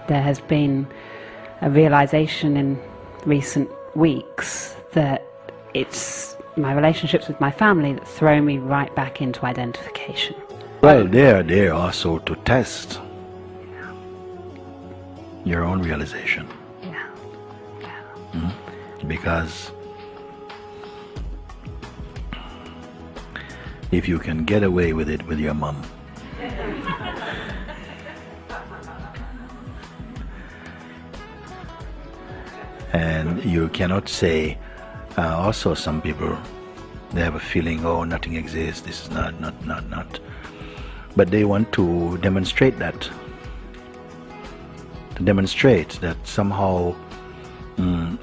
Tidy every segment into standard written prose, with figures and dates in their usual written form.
there has been a realization in recent weeks that it's my relationships with my family that throw me right back into identification. Well, they're there also to test your own realization. Yeah. Because if you can get away with it with your mom, and you cannot say, also some people, they have a feeling, oh, nothing exists, this is not. But they want to demonstrate that. To demonstrate that somehow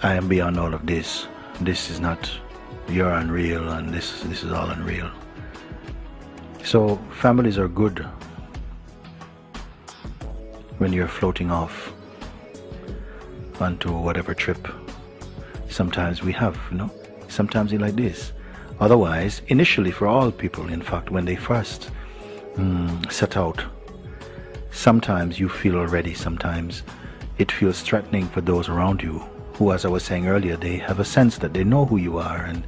I am beyond all of this. This is not, you're unreal, and this is all unreal. So families are good when you're floating off onto whatever trip. Sometimes we have, sometimes it's like this. Otherwise, initially for all people, in fact, when they first set out, sometimes you feel already, sometimes it feels threatening for those around you who, as I was saying earlier, they have a sense that they know who you are, and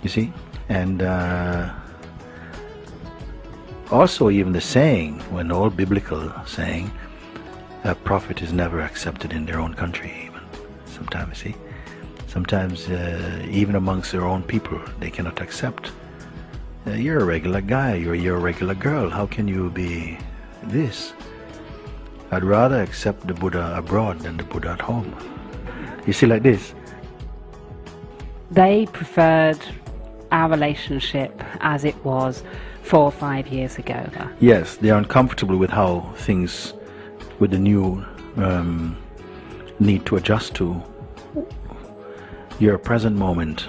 you see, and also even the saying, when old biblical saying, a prophet is never accepted in their own country, even sometimes, see, sometimes even amongst their own people they cannot accept. You're a regular guy, you're a regular girl, how can you be this? I'd rather accept the Buddha abroad than the Buddha at home. You see, like this. They preferred our relationship as it was 4 or 5 years ago. Yes, they are uncomfortable with how things, with the new need to adjust to your present moment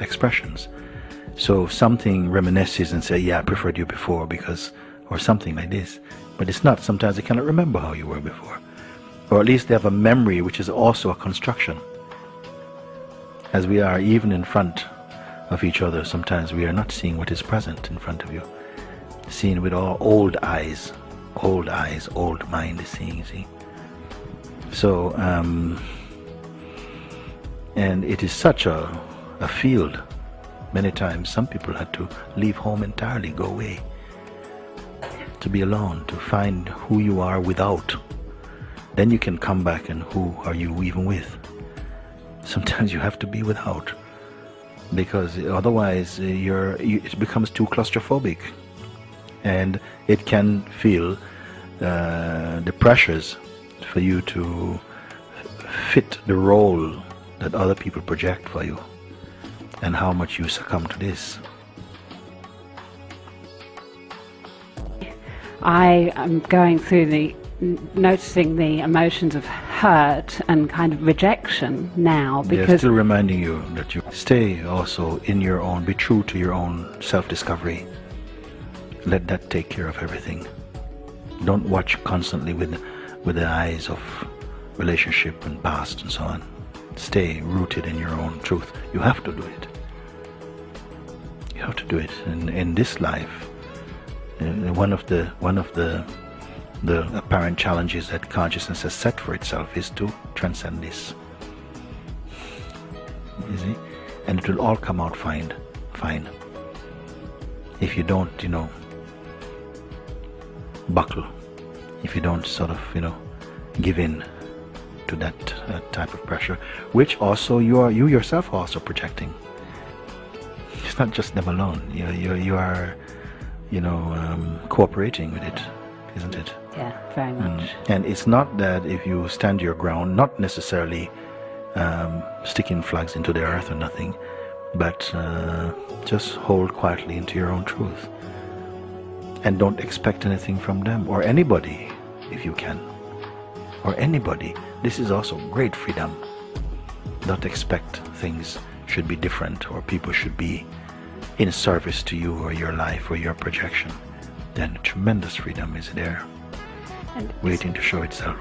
expressions. So something reminisces and say, yeah, I preferred you before because, or something like this. But it's not. Sometimes they cannot remember how you were before. Or at least they have a memory which is also a construction. As we are even in front of each other, sometimes we are not seeing what is present in front of you. Seeing with all old eyes, old mind is seeing, see. So, and it is such a field. Many times some people had to leave home entirely, go away, to be alone, to find who you are without. Then you can come back, and who are you even with? Sometimes you have to be without, because otherwise it becomes too claustrophobic, and it can feel the pressures for you to fit the role that other people project for you, and how much you succumb to this. I am going through noticing the emotions of hurt and kind of rejection now, because they're still reminding you that you stay also in your own, be true to your own self-discovery. Let that take care of everything. Don't watch constantly with the eyes of relationship and past and so on. Stay rooted in your own truth. You have to do it. You have to do it in this life. One of the apparent challenges that consciousness has set for itself is to transcend this. You see? And it will all come out fine. If you don't, buckle. If you don't sort of, give in to that type of pressure, which also you yourself are also projecting. It's not just them alone. You are, cooperating with it, isn't it? Yeah, very much. And it's not that if you stand your ground, not necessarily sticking flags into the earth or nothing, but just hold quietly into your own truth, and don't expect anything from them or anybody, if you can, or anybody. This is also great freedom. Don't expect things should be different, or people should be in service to you or your life or your projection. Then tremendous freedom is there, waiting to show itself,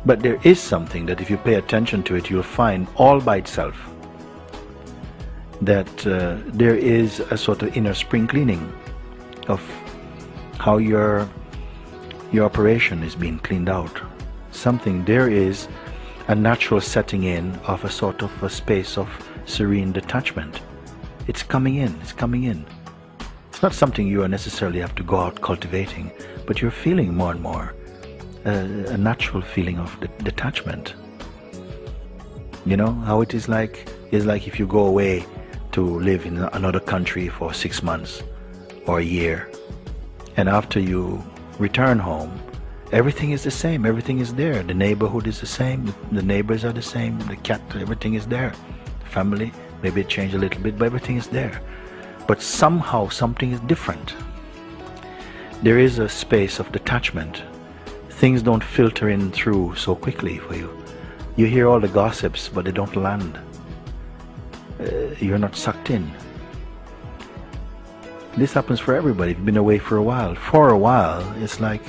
But there is something that if you pay attention to it, you'll find all by itself that there is a sort of inner spring cleaning of how your your operation is being cleaned out. There is a natural setting in of a sort of a space of serene detachment. It's coming in, it's coming in. It's not something you necessarily have to go out cultivating, but you're feeling more and more a natural feeling of detachment. You know how it is like if you go away to live in another country for 6 months or a year, and after you return home, everything is the same, everything is there. The neighborhood is the same, the neighbors are the same, the cat, everything is there. Family, maybe it changed a little bit, but everything is there. But somehow something is different. There is a space of detachment. Things don't filter in through so quickly for you. You hear all the gossips, but they don't land. You're not sucked in. This happens for everybody. If you've been away for a while. For a while, it's like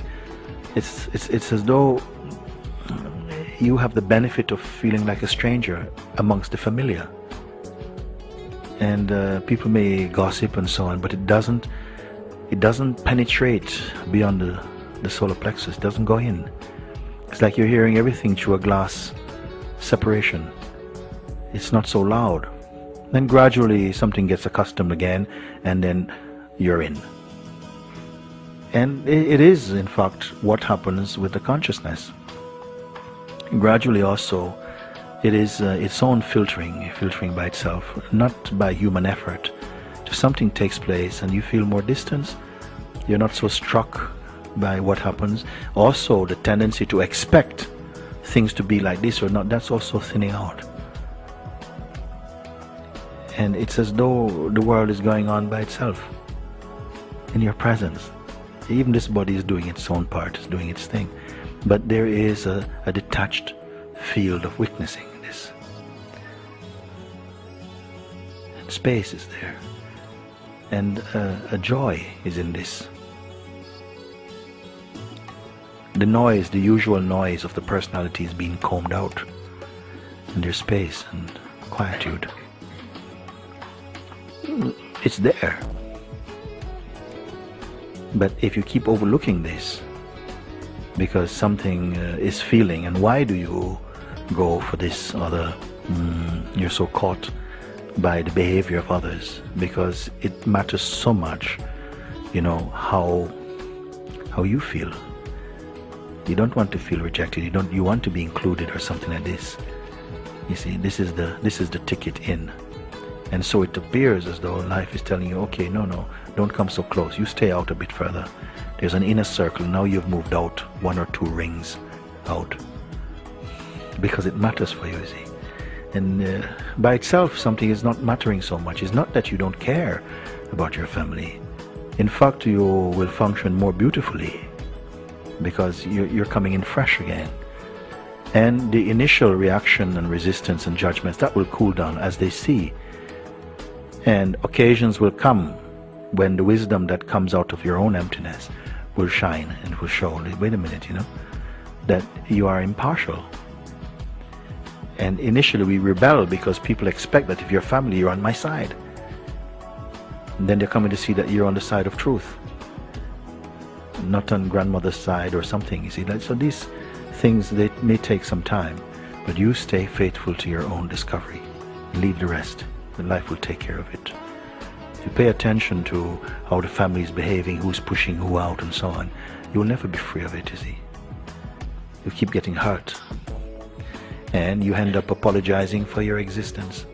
it's as though you have the benefit of feeling like a stranger amongst the familiar. And people may gossip and so on, but it doesn't penetrate beyond the solar plexus. It doesn't go in. It's like you're hearing everything through a glass separation. It's not so loud. Then gradually something gets accustomed again, and then you're in. And it is, in fact, what happens with the consciousness. Gradually also, it is its own filtering by itself, not by human effort. Just something takes place and you feel more distance. You're not so struck by what happens. Also, the tendency to expect things to be like this or not, that's also thinning out. And it's as though the world is going on by itself, in your presence. Even this body is doing its own part, is doing its thing. But there is a detached field of witnessing this. And space is there. And a joy is in this. The noise, the usual noise of the personality is being combed out. And there's space and quietude. It's there. But if you keep overlooking this, because something is feeling, and why do you go for this other, you're so caught by the behavior of others, because it matters so much, you know, how you feel. You don't want to feel rejected, you want to be included or something like this. You see, this is the ticket in. And so it appears as though life is telling you, okay, no, don't come so close. You stay out a bit further. There's an inner circle. Now you've moved out 1 or 2 rings out. Because it matters for you, you see. And by itself, something is not mattering so much. It's not that you don't care about your family. In fact, you will function more beautifully because you're coming in fresh again. And the initial reaction and resistance and judgments, that will cool down as they see. And occasions will come when the wisdom that comes out of your own emptiness will shine and will show, wait a minute, you know, that you are impartial. And initially we rebel because people expect that if you're family, you're on my side. And then they're coming to see that you're on the side of truth, not on grandmother's side or something, you see. So these things, they may take some time, but you stay faithful to your own discovery. Leave the rest. Life will take care of it. If you pay attention to how the family is behaving, who's pushing who out and so on, you will never be free of it, you see. You keep getting hurt. And you end up apologizing for your existence.